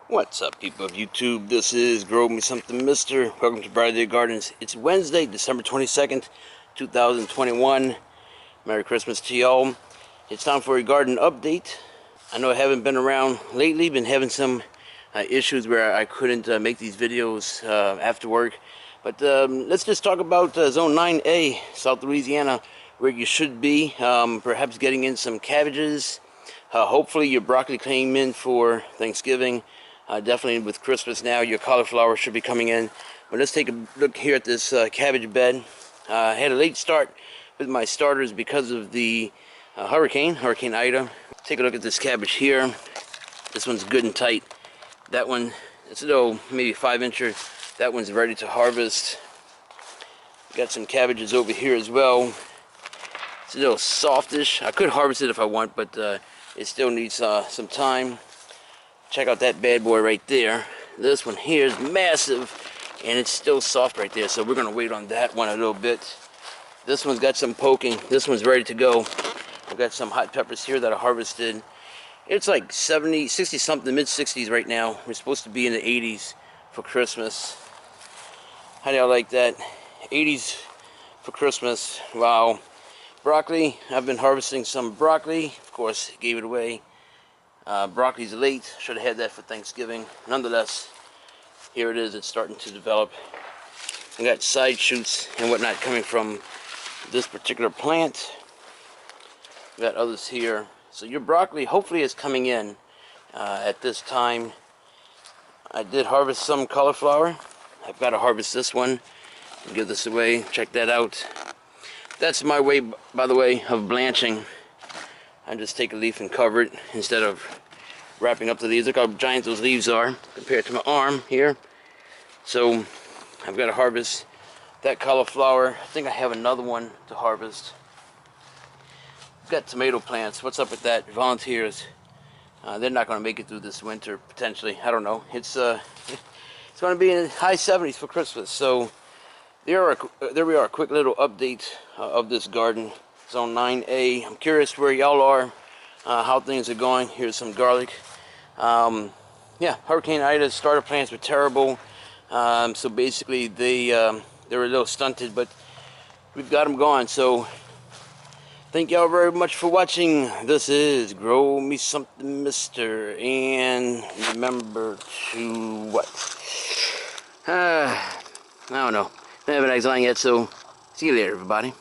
What's up, people of YouTube? This is Grow Me Something Mister. Welcome to Bright Day Gardens. It's Wednesday, December 22nd, 2021. Merry Christmas to y'all. It's time for a garden update. I know I haven't been around lately. Been having some issues where I couldn't make these videos after work. But let's just talk about Zone 9A, South Louisiana, where you should be. Perhaps getting in some cabbages. Hopefully your broccoli came in for Thanksgiving. Definitely with Christmas now, your cauliflower should be coming in. But let's take a look here at this cabbage bed. I had a late start with my starters because of the Hurricane Ida. Take a look at this cabbage here. This one's good and tight. That one, it's a little, maybe 5-incher. That one's ready to harvest. Got some cabbages over here as well. It's a little softish. I could harvest it if I want, but it still needs some time. Check out that bad boy right there. This one here is massive, and it's still soft right there, so we're going to wait on that one a little bit. This one's got some poking. This one's ready to go. I've got some hot peppers here that I harvested. It's like 70, 60 something, mid-60s right now. We're supposed to be in the 80s for Christmas. How do y'all like that? 80s for Christmas. Wow. Broccoli. I've been harvesting some broccoli. Of course, gave it away. Broccoli's late. Should have had that for Thanksgiving. Nonetheless, here it is. It's starting to develop. I got side shoots and whatnot coming from this particular plant. Got others here. So your broccoli hopefully is coming in at this time. I did harvest some cauliflower. I've got to harvest this one and give this away. Check that out. That's my way, by the way, of blanching. I just take a leaf and cover it instead of wrapping up the leaves. Look how giant those leaves are compared to my arm here. So I've got to harvest that cauliflower. I think I have another one to harvest. I've got tomato plants. What's up with that? Volunteers. They're not going to make it through this winter, potentially. I don't know. It's going to be in the high 70s for Christmas. So there we are. A quick little update of this garden. Zone 9A. I'm curious where y'all are, how things are going. Here's some garlic. Yeah, Hurricane Ida starter plants were terrible. So basically they were a little stunted, but we've got them gone. So thank y'all very much for watching. This is Grow Me Something Mister. And remember to what? I don't know. I haven't had eggs on yet, so see you later, everybody.